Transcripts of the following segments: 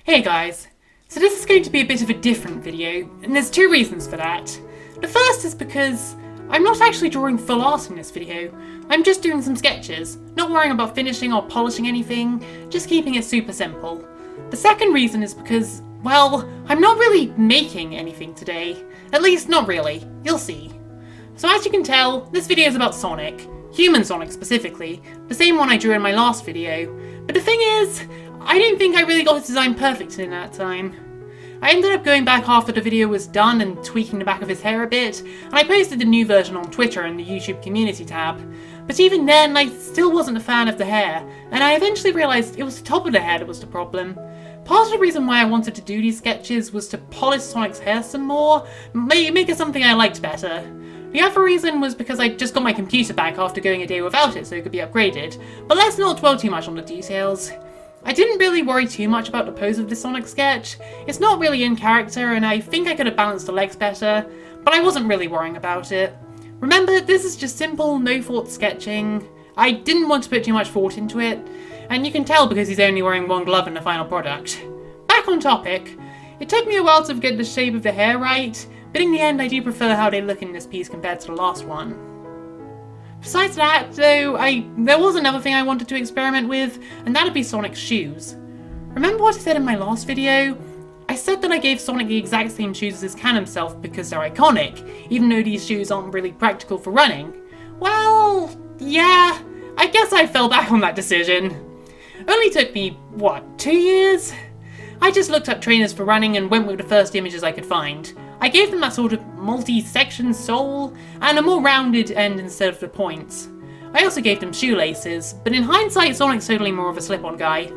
Hey guys, so this is going to be a bit of a different video, and there's two reasons for that. The first is because I'm not actually drawing full art in this video, I'm just doing some sketches, not worrying about finishing or polishing anything, just keeping it super simple. The second reason is because, well, I'm not really making anything today. At least, not really. You'll see. So as you can tell, this video is about Sonic. Human Sonic specifically, the same one I drew in my last video. But the thing is, I don't think I really got his design perfect in that time. I ended up going back after the video was done and tweaking the back of his hair a bit, and I posted the new version on Twitter in the YouTube community tab. But even then, I still wasn't a fan of the hair, and I eventually realised it was the top of the hair that was the problem. Part of the reason why I wanted to do these sketches was to polish Sonic's hair some more, make it something I liked better. The other reason was because I just got my computer back after going a day without it so it could be upgraded, but let's not dwell too much on the details. I didn't really worry too much about the pose of this Sonic sketch. It's not really in character and I think I could have balanced the legs better, but I wasn't really worrying about it. Remember, this is just simple, no-thought sketching. I didn't want to put too much thought into it, and you can tell because he's only wearing one glove in the final product. Back on topic, it took me a while to get the shape of the hair right, but in the end I do prefer how they look in this piece compared to the last one. Besides that, though, there was another thing I wanted to experiment with, and that'd be Sonic's shoes. Remember what I said in my last video? I said that I gave Sonic the exact same shoes as his can himself because they're iconic, even though these shoes aren't really practical for running. Well, yeah, I guess I fell back on that decision. Only took me, what, 2 years? I just looked up trainers for running and went with the first images I could find. I gave them that sort of multi-section sole, and a more rounded end instead of the points. I also gave them shoelaces, but in hindsight Sonic's totally more of a slip-on guy.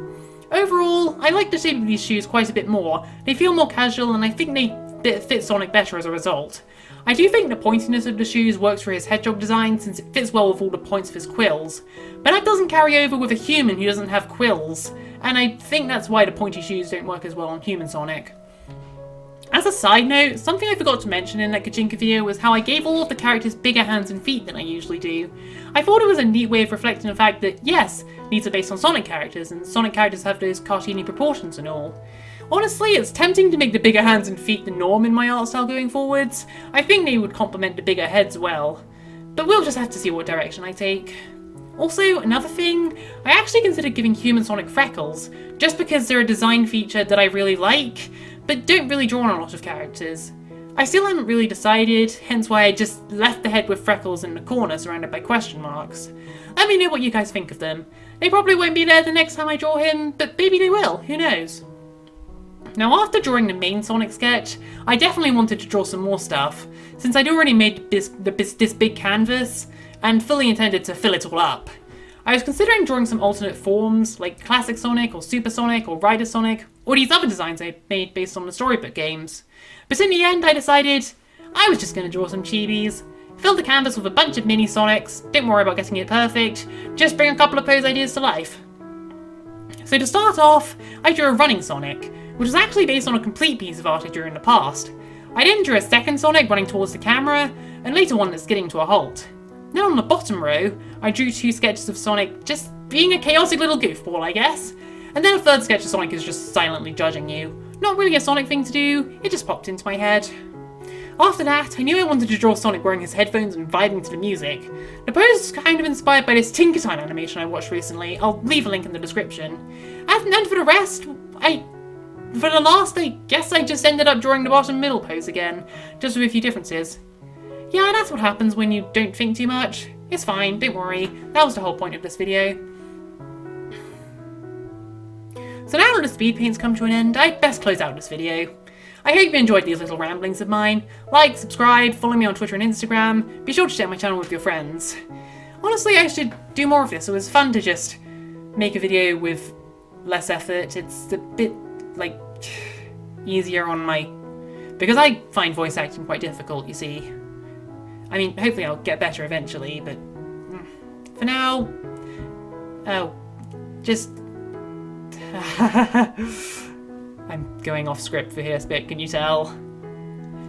Overall, I like the shape of these shoes quite a bit more. They feel more casual and I think they fit Sonic better as a result. I do think the pointiness of the shoes works for his Hedgehog design since it fits well with all the points of his quills, but that doesn't carry over with a human who doesn't have quills, and I think that's why the pointy shoes don't work as well on human Sonic. As a side note, something I forgot to mention in that Gijinka video was how I gave all of the characters bigger hands and feet than I usually do. I thought it was a neat way of reflecting the fact that, yes, these are based on Sonic characters, and Sonic characters have those cartoony proportions and all. Honestly, it's tempting to make the bigger hands and feet the norm in my art style going forwards. I think they would complement the bigger heads well. But we'll just have to see what direction I take. Also, another thing, I actually considered giving human Sonic freckles, just because they're a design feature that I really like, but don't really draw on a lot of characters. I still haven't really decided, hence why I just left the head with freckles in the corner surrounded by question marks. Let me know what you guys think of them. They probably won't be there the next time I draw him, but maybe they will, who knows. Now after drawing the main Sonic sketch, I definitely wanted to draw some more stuff, since I'd already made this big canvas, and fully intended to fill it all up. I was considering drawing some alternate forms, like Classic Sonic, or Super Sonic, or Rider Sonic, or these other designs I made based on the storybook games. But in the end I decided I was just going to draw some chibis, fill the canvas with a bunch of mini Sonics, don't worry about getting it perfect, just bring a couple of pose ideas to life. So to start off, I drew a running Sonic, which was actually based on a complete piece of art I drew in the past. I then drew a second Sonic running towards the camera, and later one that's skidding to a halt. Then on the bottom row, I drew 2 sketches of Sonic just being a chaotic little goofball, I guess. And then a third sketch of Sonic is just silently judging you. Not really a Sonic thing to do, it just popped into my head. After that, I knew I wanted to draw Sonic wearing his headphones and vibing to the music. The pose is kind of inspired by this Tinkaton animation I watched recently. I'll leave a link in the description. And then for the rest, for the last, I guess I just ended up drawing the bottom middle pose again, just with a few differences. Yeah, that's what happens when you don't think too much. It's fine, don't worry, that was the whole point of this video. So now that the speed paints come to an end, I'd best close out this video. I hope you enjoyed these little ramblings of mine. Like, subscribe, follow me on Twitter and Instagram, be sure to share my channel with your friends. Honestly, I should do more of this. It was fun to just make a video with less effort. It's a bit, like, easier on my... because I find voice acting quite difficult, you see. I mean, hopefully I'll get better eventually, but for now, just... I'm going off script for this bit, can you tell?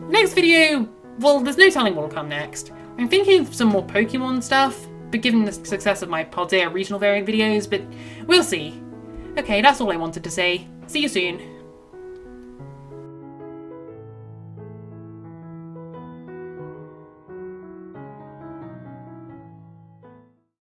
Next video, well, there's no telling what'll come next. I'm thinking of some more Pokemon stuff, but given the success of my Paldea regional variant videos, but we'll see. Okay, that's all I wanted to say. See you soon.